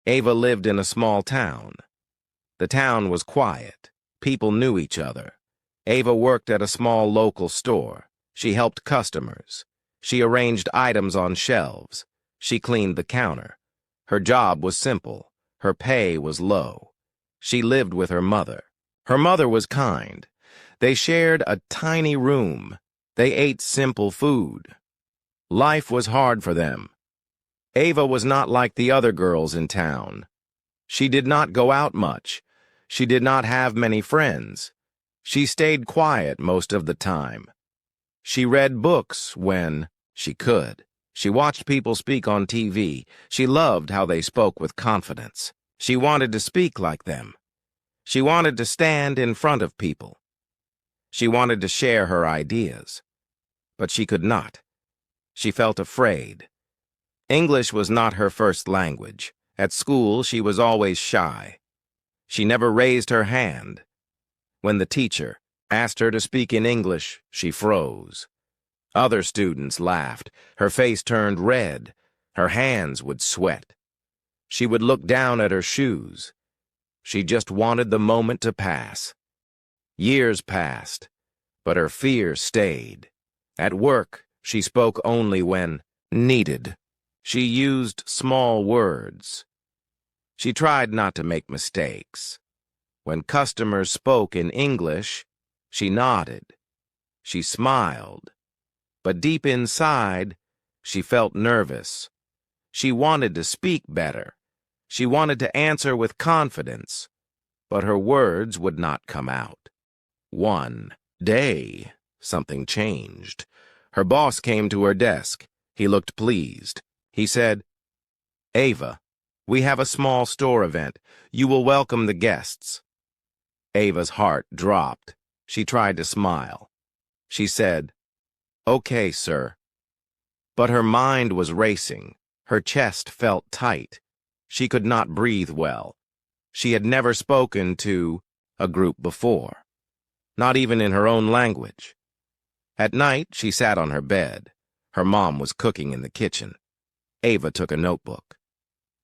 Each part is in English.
Ava lived in a small town. The town was quiet. People knew each other. Ava worked at a small local store. She helped customers. She arranged items on shelves. She cleaned the counter. Her job was simple. Her pay was low. She lived with her mother. Her mother was kind. They shared a tiny room. They ate simple food. Life was hard for them. Ava was not like the other girls in town. She did not go out much. She did not have many friends. She stayed quiet most of the time. She read books when she could. She watched people speak on TV. She loved how they spoke with confidence. She wanted to speak like them. She wanted to stand in front of people. She wanted to share her ideas. But she could not. She felt afraid. English was not her first language. At school, she was always shy. She never raised her hand. When the teacher asked her to speak in English, she froze. Other students laughed. Her face turned red. Her hands would sweat. She would look down at her shoes. She just wanted the moment to pass. Years passed, but her fear stayed. At work, she spoke only when needed. She used small words. She tried not to make mistakes. When customers spoke in English, she nodded. She smiled. But deep inside, she felt nervous. She wanted to speak better. She wanted to answer with confidence, but her words would not come out. One day, something changed. Her boss came to her desk. He looked pleased. He said, "Ava, we have a small store event. You will welcome the guests." Ava's heart dropped. She tried to smile. She said, "Okay, sir." But her mind was racing. Her chest felt tight. She could not breathe well. She had never spoken to a group before, not even in her own language. At night, she sat on her bed. Her mom was cooking in the kitchen. Ava took a notebook.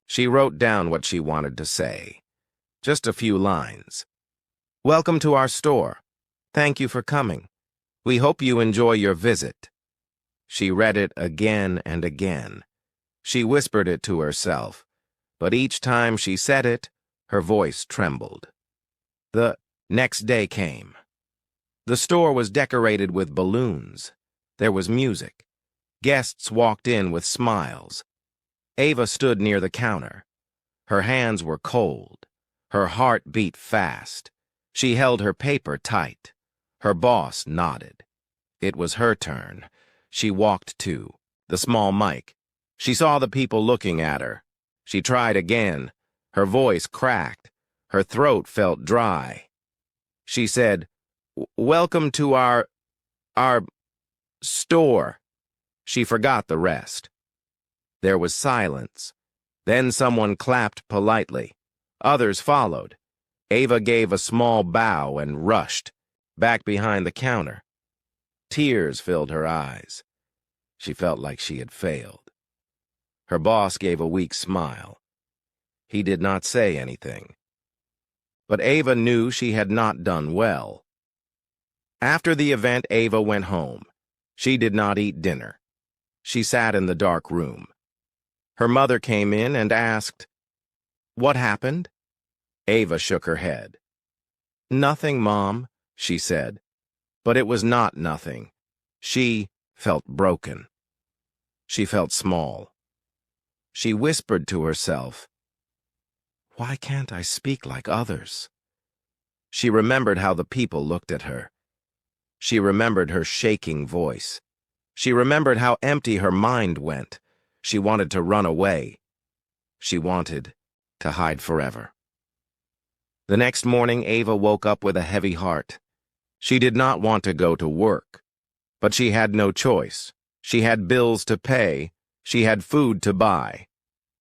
She wrote down what she wanted to say. Just a few lines. "Welcome to our store. Thank you for coming. We hope you enjoy your visit." She read it again and again. She whispered it to herself, but each time she said it, her voice trembled. The next day came. The store was decorated with balloons. There was music. Guests walked in with smiles. Ava stood near the counter. Her hands were cold. Her heart beat fast. She held her paper tight. Her boss nodded. It was her turn. She walked to the small mic. She saw the people looking at her. She tried again. Her voice cracked. Her throat felt dry. She said, "Welcome to our store." She forgot the rest. There was silence. Then someone clapped politely. Others followed. Ava gave a small bow and rushed back behind the counter. Tears filled her eyes. She felt like she had failed. Her boss gave a weak smile. He did not say anything. But Ava knew she had not done well. After the event, Ava went home. She did not eat dinner. She sat in the dark room. Her mother came in and asked, "What happened?" Ava shook her head. "Nothing, Mom," she said. But it was not nothing. She felt broken. She felt small. She whispered to herself, "Why can't I speak like others?" She remembered how the people looked at her. She remembered her shaking voice. She remembered how empty her mind went. She wanted to run away. She wanted to hide forever. The next morning, Ava woke up with a heavy heart. She did not want to go to work, but she had no choice. She had bills to pay. She had food to buy.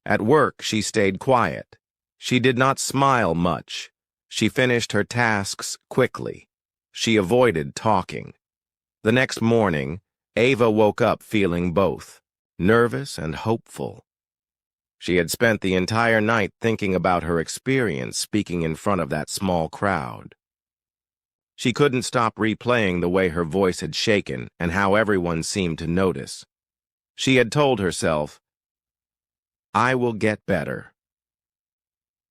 At work, she stayed quiet. She did not smile much. She finished her tasks quickly. She avoided talking. The next morning, Ava woke up feeling both nervous and hopeful. She had spent the entire night thinking about her experience speaking in front of that small crowd. She couldn't stop replaying the way her voice had shaken and how everyone seemed to notice. She had told herself, "I will get better."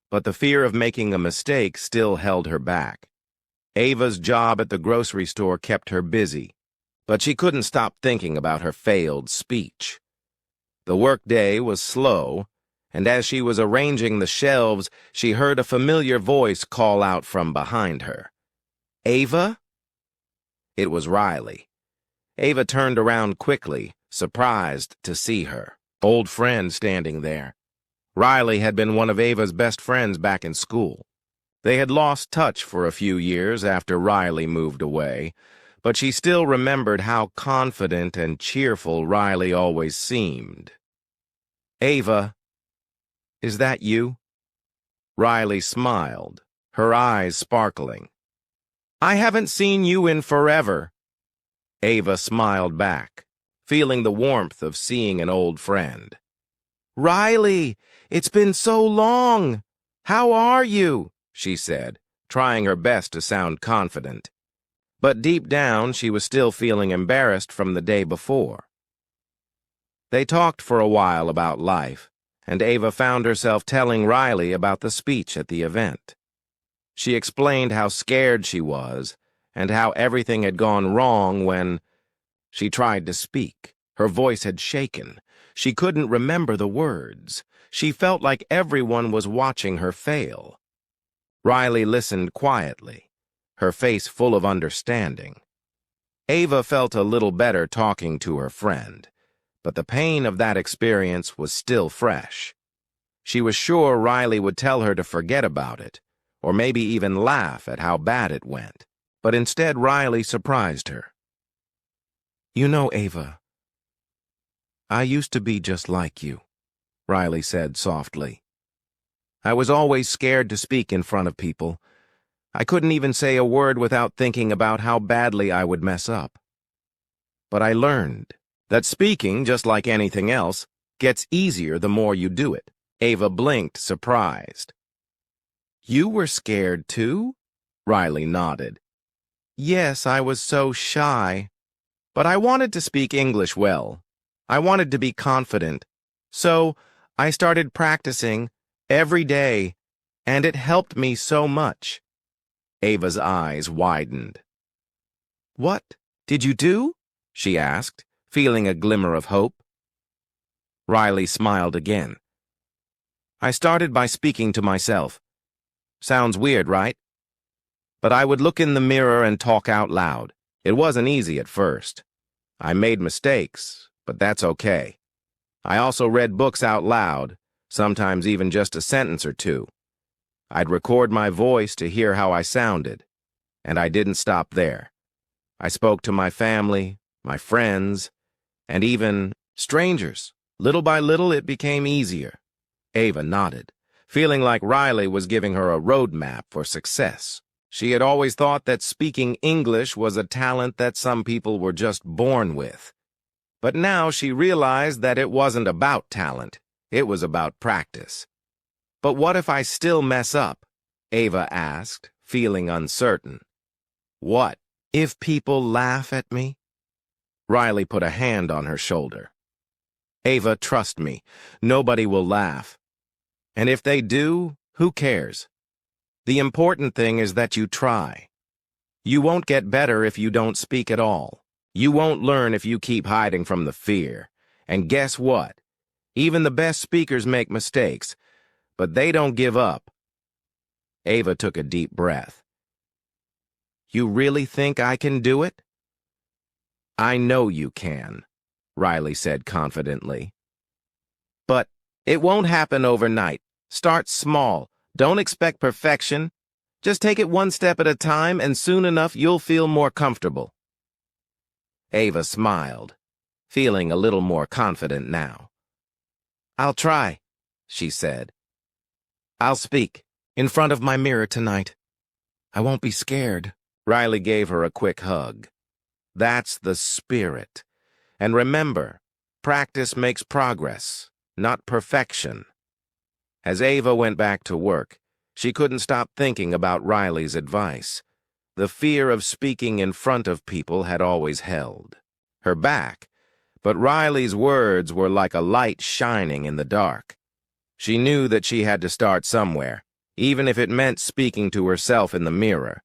But the fear of making a mistake still held her back. Ava's job at the grocery store kept her busy, but she couldn't stop thinking about her failed speech. The workday was slow, and as she was arranging the shelves, she heard a familiar voice call out from behind her. "Ava?" It was Riley. Ava turned around quickly, surprised to see her, old friend standing there. Riley had been one of Ava's best friends back in school. They had lost touch for a few years after Riley moved away, but she still remembered how confident and cheerful Riley always seemed. "Ava, is that you?" Riley smiled, her eyes sparkling. "I haven't seen you in forever." Ava smiled back, feeling the warmth of seeing an old friend. "Riley, it's been so long. How are you?" she said, trying her best to sound confident. But deep down, she was still feeling embarrassed from the day before. They talked for a while about life, and Ava found herself telling Riley about the speech at the event. She explained how scared she was and how everything had gone wrong when she tried to speak. Her voice had shaken. She couldn't remember the words. She felt like everyone was watching her fail. Riley listened quietly, her face full of understanding. Ava felt a little better talking to her friend, but the pain of that experience was still fresh. She was sure Riley would tell her to forget about it, or maybe even laugh at how bad it went. But instead, Riley surprised her. "You know, Ava, I used to be just like you," Riley said softly. "I was always scared to speak in front of people. I couldn't even say a word without thinking about how badly I would mess up. But I learned that speaking, just like anything else, gets easier the more you do it." Ava blinked, surprised. "You were scared too?" Riley nodded. "Yes, I was so shy. But I wanted to speak English well. I wanted to be confident. So I started practicing every day, and it helped me so much." Ava's eyes widened. "What did you do?" she asked, feeling a glimmer of hope. Riley smiled again. "I started by speaking to myself. Sounds weird, right? But I would look in the mirror and talk out loud. It wasn't easy at first. I made mistakes, but that's okay. I also read books out loud, sometimes even just a sentence or two. I'd record my voice to hear how I sounded, and I didn't stop there. I spoke to my family, my friends, and even strangers. Little by little, it became easier." Ava nodded, feeling like Riley was giving her a roadmap for success. She had always thought that speaking English was a talent that some people were just born with. But now she realized that it wasn't about talent. It was about practice. "But what if I still mess up?" Ava asked, feeling uncertain. "What if people laugh at me?" Riley put a hand on her shoulder. "Ava, trust me, nobody will laugh. And if they do, who cares? The important thing is that you try. You won't get better if you don't speak at all. You won't learn if you keep hiding from the fear. And guess what? Even the best speakers make mistakes, but they don't give up." Ava took a deep breath. "You really think I can do it?" "I know you can," Riley said confidently. "But it won't happen overnight. Start small. Don't expect perfection. Just take it one step at a time, and soon enough you'll feel more comfortable." Ava smiled, feeling a little more confident now. "I'll try," she said. "I'll speak in front of my mirror tonight. I won't be scared." Riley gave her a quick hug. "That's the spirit. And remember, practice makes progress, not perfection." As Ava went back to work, she couldn't stop thinking about Riley's advice. The fear of speaking in front of people had always held her back, but Riley's words were like a light shining in the dark. She knew that she had to start somewhere, even if it meant speaking to herself in the mirror.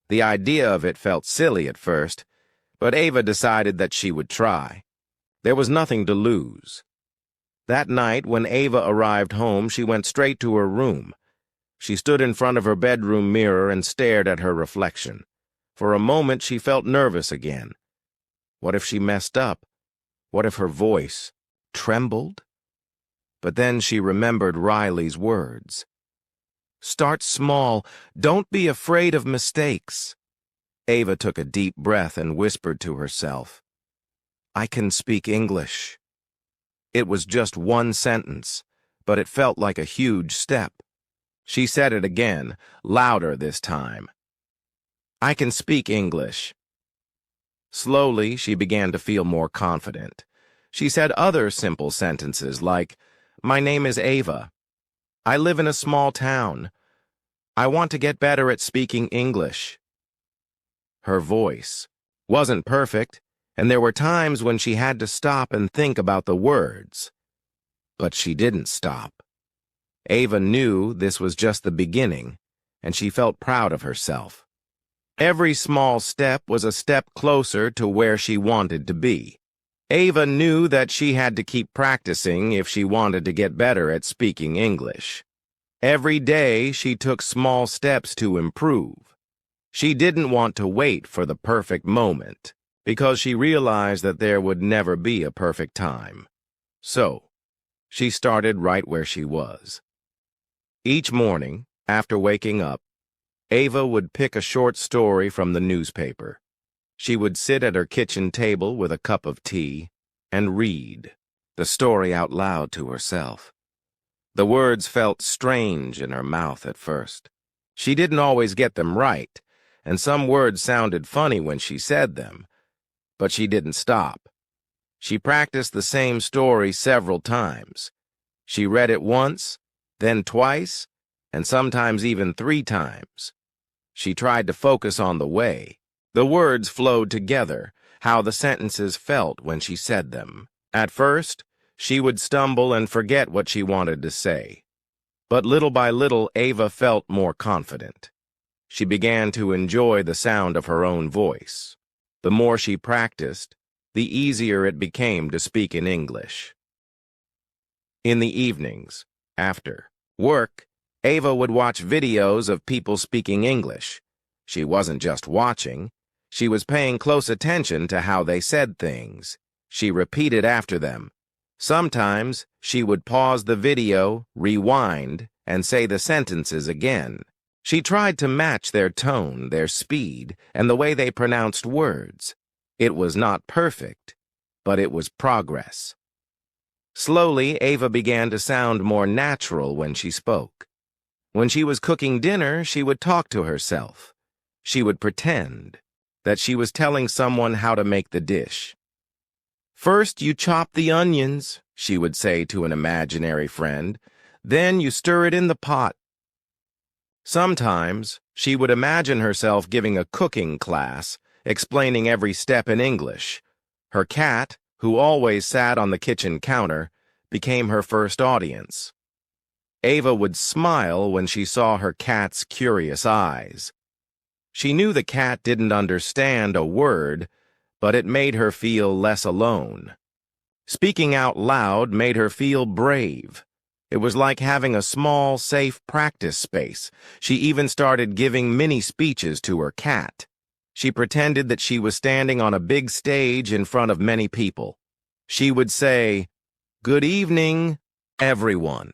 The idea of it felt silly at first, but Ava decided that she would try. There was nothing to lose. That night, when Ava arrived home, she went straight to her room. She stood in front of her bedroom mirror and stared at her reflection. For a moment, she felt nervous again. What if she messed up? What if her voice trembled? But then she remembered Riley's words. Start small. Don't be afraid of mistakes. Ava took a deep breath and whispered to herself, I can speak English. It was just one sentence, but it felt like a huge step. She said it again, louder this time. I can speak English. Slowly, she began to feel more confident. She said other simple sentences like, My name is Ava. I live in a small town. I want to get better at speaking English. Her voice wasn't perfect, and there were times when she had to stop and think about the words. But she didn't stop. Ava knew this was just the beginning, and she felt proud of herself. Every small step was a step closer to where she wanted to be. Ava knew that she had to keep practicing if she wanted to get better at speaking English. Every day she took small steps to improve. She didn't want to wait for the perfect moment, because she realized that there would never be a perfect time. So, she started right where she was. Each morning, after waking up, Ava would pick a short story from the newspaper. She would sit at her kitchen table with a cup of tea and read the story out loud to herself. The words felt strange in her mouth at first. She didn't always get them right, and some words sounded funny when she said them. But she didn't stop. She practiced the same story several times. She read it once, then twice, and sometimes even 3 times. She tried to focus on the way. The words flowed together, how the sentences felt when she said them. At first, she would stumble and forget what she wanted to say. But little by little, Ava felt more confident. She began to enjoy the sound of her own voice. The more she practiced, the easier it became to speak in English. In the evenings, after work, Ava would watch videos of people speaking English. She wasn't just watching. She was paying close attention to how they said things. She repeated after them. Sometimes she would pause the video, rewind, and say the sentences again. She tried to match their tone, their speed, and the way they pronounced words. It was not perfect, but it was progress. Slowly, Ava began to sound more natural when she spoke. When she was cooking dinner, she would talk to herself. She would pretend that she was telling someone how to make the dish. First, you chop the onions, she would say to an imaginary friend. Then you stir it in the pot. Sometimes, she would imagine herself giving a cooking class, explaining every step in English. Her cat, who always sat on the kitchen counter, became her first audience. Ava would smile when she saw her cat's curious eyes. She knew the cat didn't understand a word, but it made her feel less alone. Speaking out loud made her feel brave. It was like having a small, safe practice space. She even started giving mini speeches to her cat. She pretended that she was standing on a big stage in front of many people. She would say, "Good evening, everyone.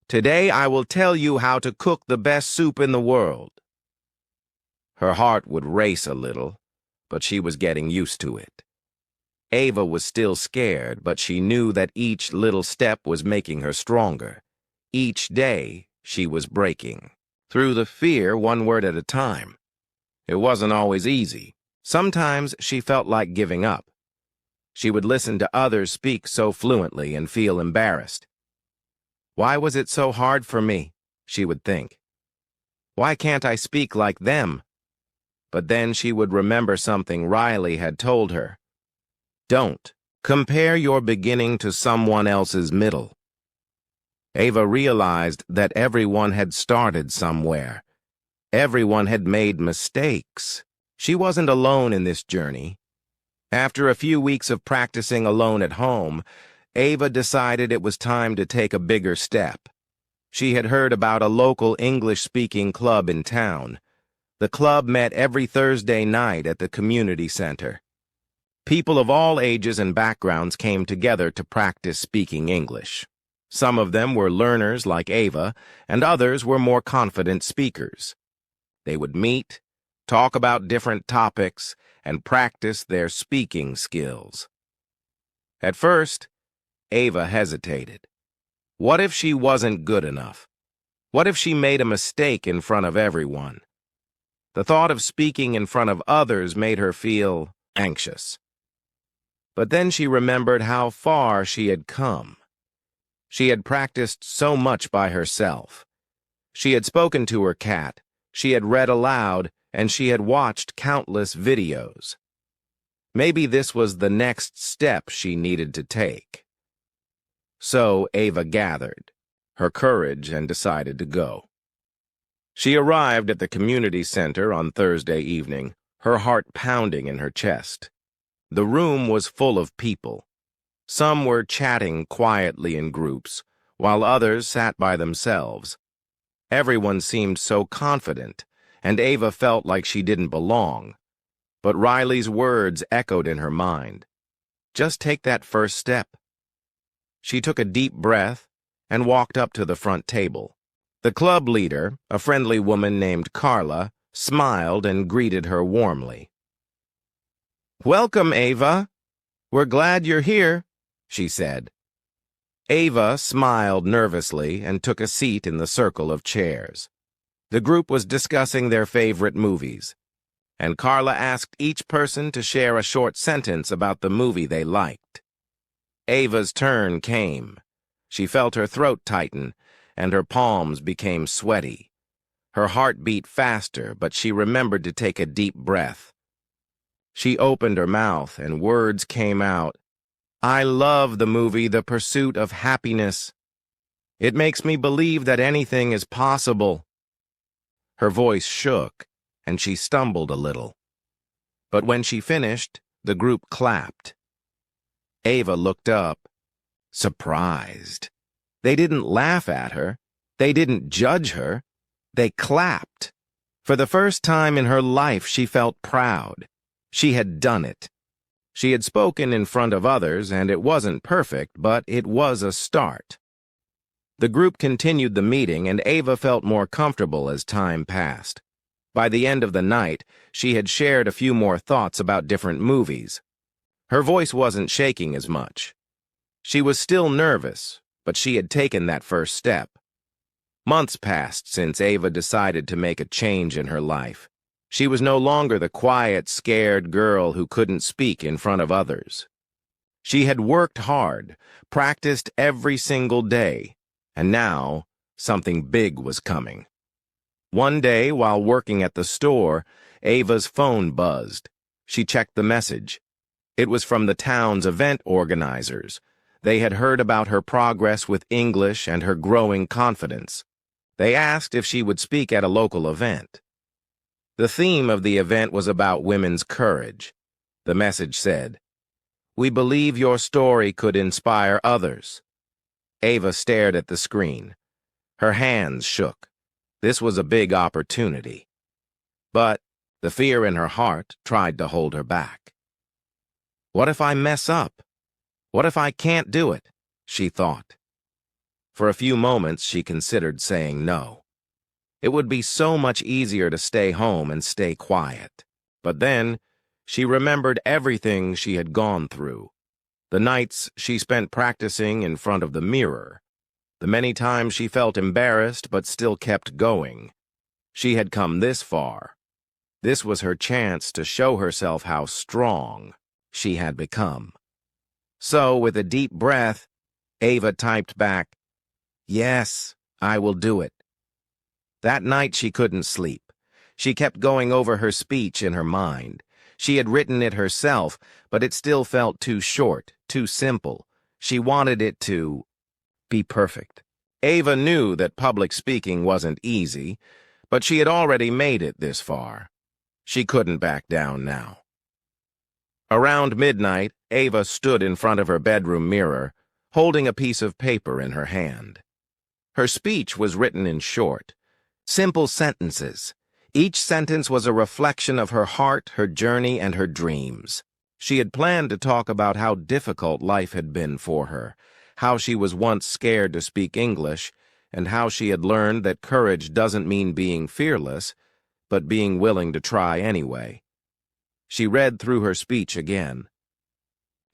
Today I will tell you how to cook the best soup in the world." Her heart would race a little, but she was getting used to it. Ava was still scared, but she knew that each little step was making her stronger. Each day, she was breaking through the fear one word at a time. It wasn't always easy. Sometimes she felt like giving up. She would listen to others speak so fluently and feel embarrassed. Why was it so hard for me? She would think. Why can't I speak like them? But then she would remember something Riley had told her. Don't compare your beginning to someone else's middle. Ava realized that everyone had started somewhere. Everyone had made mistakes. She wasn't alone in this journey. After a few weeks of practicing alone at home, Ava decided it was time to take a bigger step. She had heard about a local English-speaking club in town. The club met every Thursday night at the community center. People of all ages and backgrounds came together to practice speaking English. Some of them were learners like Ava, and others were more confident speakers. They would meet, talk about different topics, and practice their speaking skills. At first, Ava hesitated. What if she wasn't good enough? What if she made a mistake in front of everyone? The thought of speaking in front of others made her feel anxious. But then she remembered how far she had come. She had practiced so much by herself. She had spoken to her cat, she had read aloud, and she had watched countless videos. Maybe this was the next step she needed to take. So Ava gathered her courage and decided to go. She arrived at the community center on Thursday evening, her heart pounding in her chest. The room was full of people. Some were chatting quietly in groups, while others sat by themselves. Everyone seemed so confident, and Ava felt like she didn't belong. But Riley's words echoed in her mind. Just take that first step. She took a deep breath and walked up to the front table. The club leader, a friendly woman named Carla, smiled and greeted her warmly. "Welcome, Ava. We're glad you're here," she said. Ava smiled nervously and took a seat in the circle of chairs. The group was discussing their favorite movies, and Carla asked each person to share a short sentence about the movie they liked. Ava's turn came. She felt her throat tighten, and her palms became sweaty. Her heart beat faster, but she remembered to take a deep breath. She opened her mouth, and words came out. "I love the movie The Pursuit of Happiness. It makes me believe that anything is possible." Her voice shook, and she stumbled a little. But when she finished, the group clapped. Ava looked up, surprised. They didn't laugh at her. They didn't judge her. They clapped. For the first time in her life, she felt proud. She had done it. She had spoken in front of others, and it wasn't perfect, but it was a start. The group continued the meeting, and Ava felt more comfortable as time passed. By the end of the night, she had shared a few more thoughts about different movies. Her voice wasn't shaking as much. She was still nervous, but she had taken that first step. Months passed since Ava decided to make a change in her life. She was no longer the quiet, scared girl who couldn't speak in front of others. She had worked hard, practiced every single day, and now something big was coming. One day, while working at the store, Ava's phone buzzed. She checked the message. It was from the town's event organizers. They had heard about her progress with English and her growing confidence. They asked if she would speak at a local event. The theme of the event was about women's courage. The message said, "We believe your story could inspire others." Ava stared at the screen. Her hands shook. This was a big opportunity. But the fear in her heart tried to hold her back. What if I mess up? What if I can't do it? She thought. For a few moments, she considered saying no. It would be so much easier to stay home and stay quiet. But then, she remembered everything she had gone through. The nights she spent practicing in front of the mirror. The many times she felt embarrassed but still kept going. She had come this far. This was her chance to show herself how strong she had become. So, with a deep breath, Ava typed back, Yes, I will do it. That night she couldn't sleep. She kept going over her speech in her mind. She had written it herself, but it still felt too short, too simple. She wanted it to be perfect. Ava knew that public speaking wasn't easy, but she had already made it this far. She couldn't back down now. Around midnight, Ava stood in front of her bedroom mirror, holding a piece of paper in her hand. Her speech was written in short, simple sentences. Each sentence was a reflection of her heart, her journey, and her dreams. She had planned to talk about how difficult life had been for her, how she was once scared to speak English, and how she had learned that courage doesn't mean being fearless, but being willing to try anyway. She read through her speech again.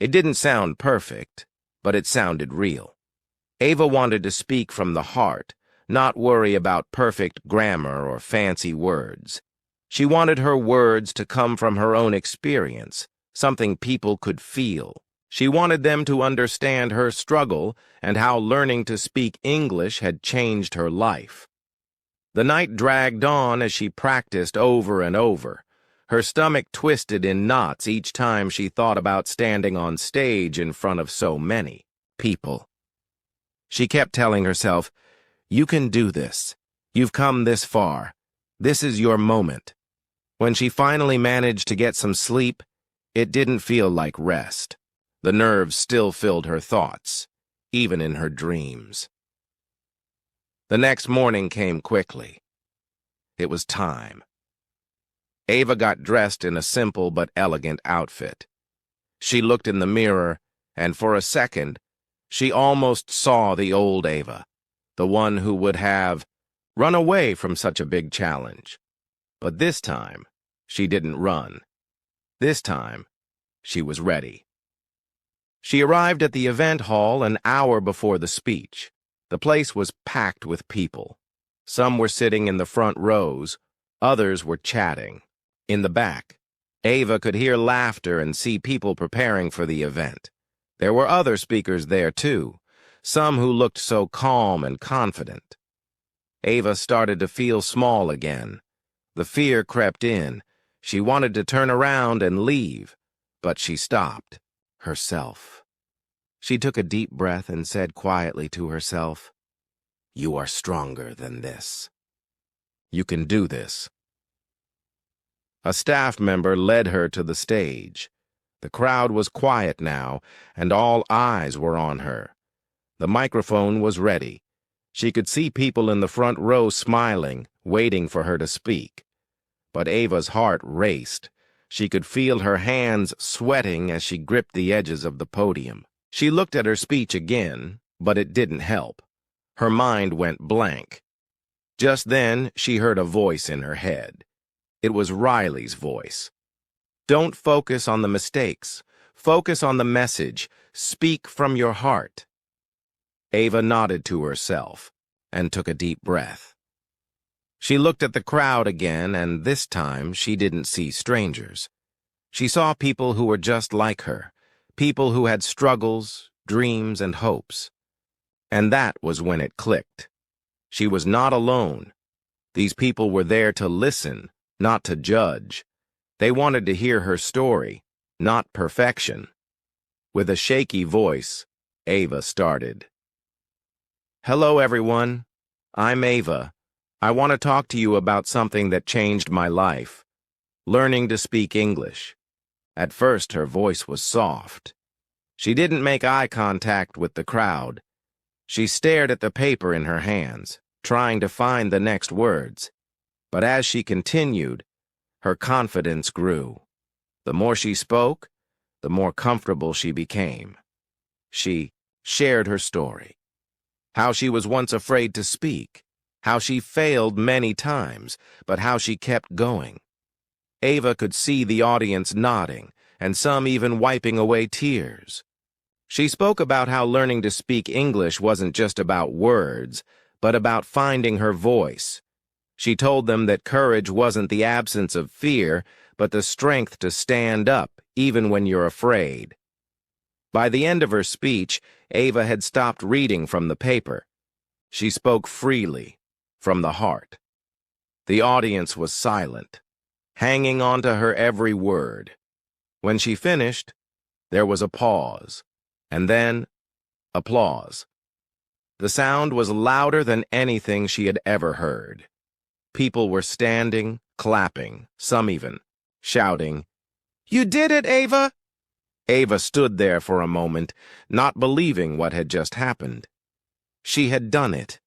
It didn't sound perfect, but it sounded real. Ava wanted to speak from the heart, not worry about perfect grammar or fancy words. She wanted her words to come from her own experience, something people could feel. She wanted them to understand her struggle and how learning to speak English had changed her life. The night dragged on as she practiced over and over. Her stomach twisted in knots each time she thought about standing on stage in front of so many people. She kept telling herself, "You can do this. You've come this far. This is your moment." When she finally managed to get some sleep, it didn't feel like rest. The nerves still filled her thoughts, even in her dreams. The next morning came quickly. It was time. Ava got dressed in a simple but elegant outfit. She looked in the mirror, and for a second, she almost saw the old Ava, the one who would have run away from such a big challenge. But this time, she didn't run. This time, she was ready. She arrived at the event hall an hour before the speech. The place was packed with people. Some were sitting in the front rows, others were chatting. In the back, Ava could hear laughter and see people preparing for the event. There were other speakers there, too, some who looked so calm and confident. Ava started to feel small again. The fear crept in. She wanted to turn around and leave, but she stopped, herself. She took a deep breath and said quietly to herself, "You are stronger than this. You can do this." A staff member led her to the stage. The crowd was quiet now, and all eyes were on her. The microphone was ready. She could see people in the front row smiling, waiting for her to speak. But Ava's heart raced. She could feel her hands sweating as she gripped the edges of the podium. She looked at her speech again, but it didn't help. Her mind went blank. Just then, she heard a voice in her head. It was Riley's voice. "Don't focus on the mistakes. Focus on the message. Speak from your heart." Ava nodded to herself and took a deep breath. She looked at the crowd again, and this time she didn't see strangers. She saw people who were just like her, people who had struggles, dreams, and hopes. And that was when it clicked. She was not alone. These people were there to listen, not to judge. They wanted to hear her story, not perfection. With a shaky voice, Ava started. "Hello, everyone. I'm Ava. I want to talk to you about something that changed my life. Learning to speak English." At first, her voice was soft. She didn't make eye contact with the crowd. She stared at the paper in her hands, trying to find the next words. But as she continued, her confidence grew. The more she spoke, the more comfortable she became. She shared her story. How she was once afraid to speak. How she failed many times, but how she kept going. Ava could see the audience nodding, and some even wiping away tears. She spoke about how learning to speak English wasn't just about words, but about finding her voice. She told them that courage wasn't the absence of fear, but the strength to stand up, even when you're afraid. By the end of her speech, Ava had stopped reading from the paper. She spoke freely, from the heart. The audience was silent, hanging on to her every word. When she finished, there was a pause, and then applause. The sound was louder than anything she had ever heard. People were standing, clapping, some even shouting, "You did it, Ava!" Ava stood there for a moment, not believing what had just happened. She had done it.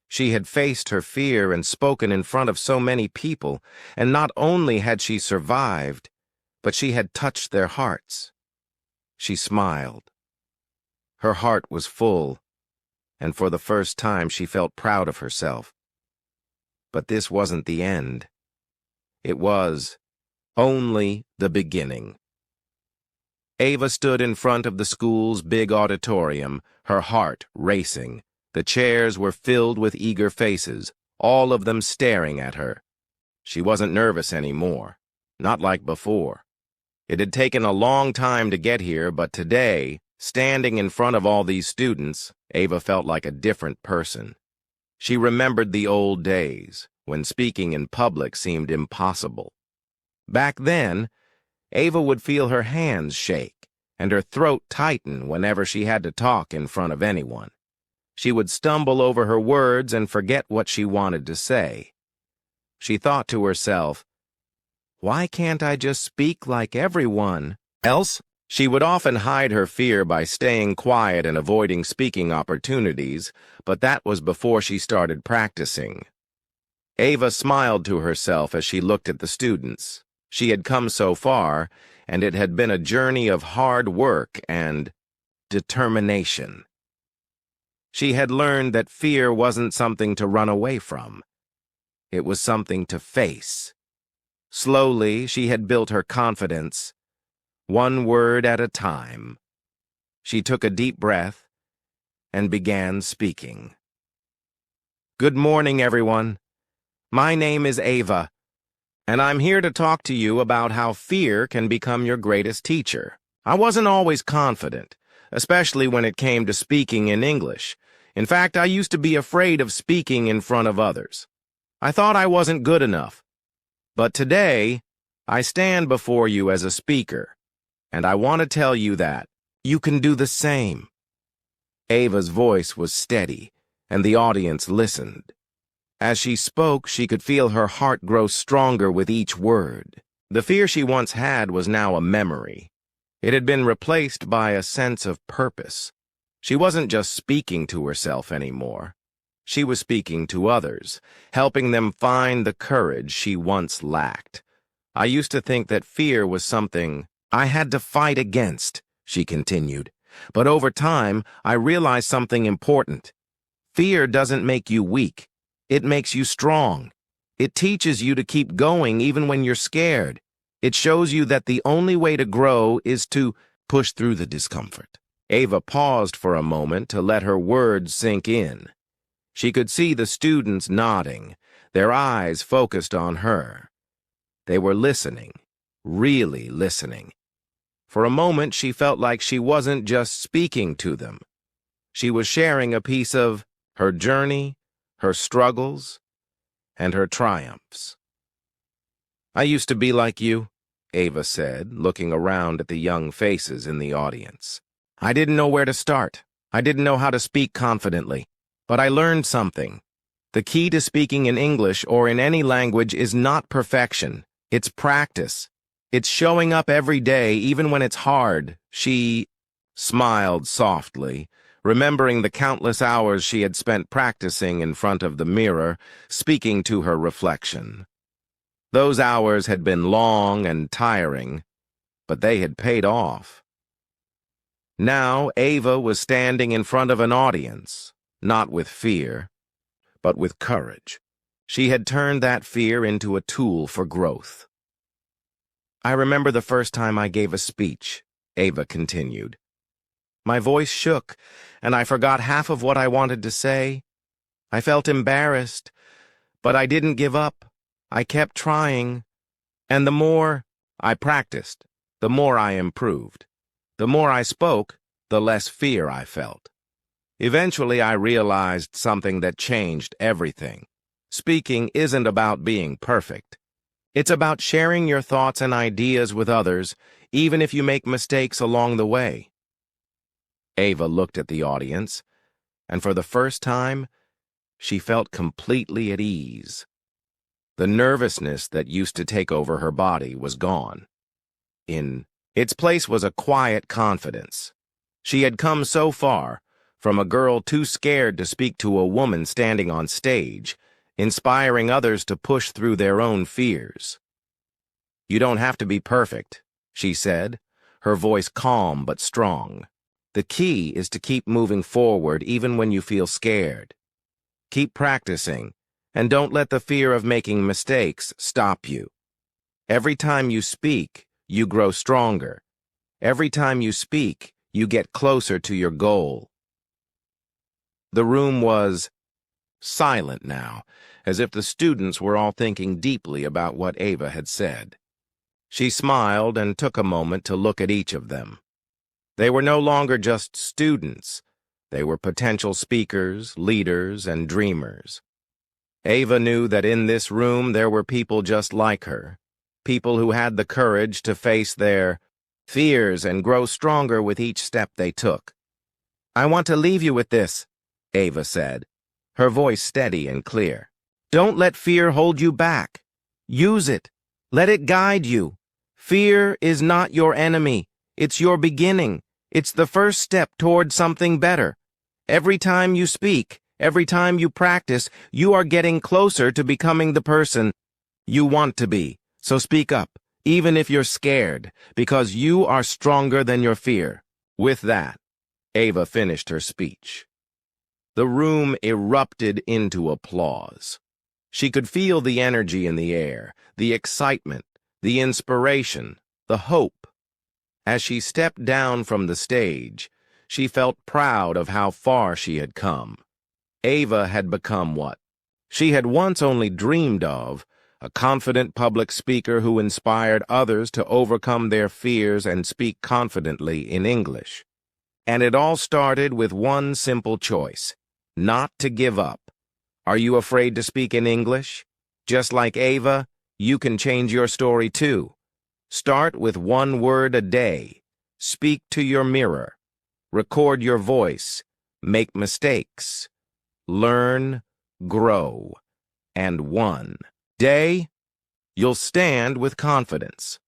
She had faced her fear and spoken in front of so many people, and not only had she survived, but she had touched their hearts. She smiled. Her heart was full, and for the first time she felt proud of herself. But this wasn't the end. It was only the beginning. Ava stood in front of the school's big auditorium, her heart racing. The chairs were filled with eager faces, all of them staring at her. She wasn't nervous anymore, not like before. It had taken a long time to get here, but today, standing in front of all these students, Ava felt like a different person. She remembered the old days, when speaking in public seemed impossible. Back then, Ava would feel her hands shake and her throat tighten whenever she had to talk in front of anyone. She would stumble over her words and forget what she wanted to say. She thought to herself, "Why can't I just speak like everyone else?" She would often hide her fear by staying quiet and avoiding speaking opportunities, but that was before she started practicing. Ava smiled to herself as she looked at the students. She had come so far, and it had been a journey of hard work and determination. She had learned that fear wasn't something to run away from. It was something to face. Slowly, she had built her confidence, one word at a time. She took a deep breath and began speaking. "Good morning, everyone. My name is Ava, and I'm here to talk to you about how fear can become your greatest teacher. I wasn't always confident, especially when it came to speaking in English. In fact, I used to be afraid of speaking in front of others. I thought I wasn't good enough. But today, I stand before you as a speaker, and I want to tell you that you can do the same." Ava's voice was steady, and the audience listened. As she spoke, she could feel her heart grow stronger with each word. The fear she once had was now a memory. It had been replaced by a sense of purpose. She wasn't just speaking to herself anymore. She was speaking to others, helping them find the courage she once lacked. "I used to think that fear was something I had to fight against," she continued. "But over time, I realized something important. Fear doesn't make you weak. It makes you strong. It teaches you to keep going even when you're scared. It shows you that the only way to grow is to push through the discomfort." Ava paused for a moment to let her words sink in. She could see the students nodding, their eyes focused on her. They were listening, really listening. For a moment, she felt like she wasn't just speaking to them. She was sharing a piece of her journey, her struggles, and her triumphs. "I used to be like you," Ava said, looking around at the young faces in the audience. "I didn't know where to start. I didn't know how to speak confidently. But I learned something. The key to speaking in English or in any language is not perfection. It's practice. It's showing up every day, even when it's hard." She smiled softly, remembering the countless hours she had spent practicing in front of the mirror, speaking to her reflection. Those hours had been long and tiring, but they had paid off. Now Ava was standing in front of an audience, not with fear, but with courage. She had turned that fear into a tool for growth. "I remember the first time I gave a speech," Ava continued. "My voice shook, and I forgot half of what I wanted to say. I felt embarrassed, but I didn't give up. I kept trying, and the more I practiced, the more I improved. The more I spoke, the less fear I felt." Eventually, I realized something that changed everything. Speaking isn't about being perfect. It's about sharing your thoughts and ideas with others, even if you make mistakes along the way. Ava looked at the audience, and for the first time, she felt completely at ease. The nervousness that used to take over her body was gone. In its place was a quiet confidence. She had come so far, from a girl too scared to speak to a woman standing on stage, inspiring others to push through their own fears. "You don't have to be perfect," she said, her voice calm but strong. "The key is to keep moving forward even when you feel scared. Keep practicing, and don't let the fear of making mistakes stop you. Every time you speak, you grow stronger. Every time you speak, you get closer to your goal." The room was silent now, as if the students were all thinking deeply about what Ava had said. She smiled and took a moment to look at each of them. They were no longer just students. They were potential speakers, leaders, and dreamers. Ava knew that in this room there were people just like her, people who had the courage to face their fears and grow stronger with each step they took. "I want to leave you with this," Ava said, her voice steady and clear. "Don't let fear hold you back. Use it. Let it guide you. Fear is not your enemy. It's your beginning. It's the first step toward something better. Every time you speak, every time you practice, you are getting closer to becoming the person you want to be. So speak up, even if you're scared, because you are stronger than your fear." With that, Ava finished her speech. The room erupted into applause. She could feel the energy in the air, the excitement, the inspiration, the hope. As she stepped down from the stage, she felt proud of how far she had come. Ava had become what she had once only dreamed of, a confident public speaker who inspired others to overcome their fears and speak confidently in English. And it all started with one simple choice: not to give up. Are you afraid to speak in English? Just like Ava, you can change your story too. Start with one word a day. Speak to your mirror. Record your voice. Make mistakes. Learn, grow, and one day, you'll stand with confidence.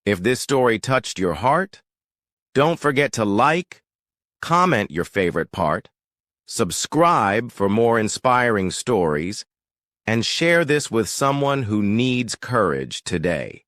If this story touched your heart, don't forget to like, comment your favorite part, subscribe for more inspiring stories, and share this with someone who needs courage today.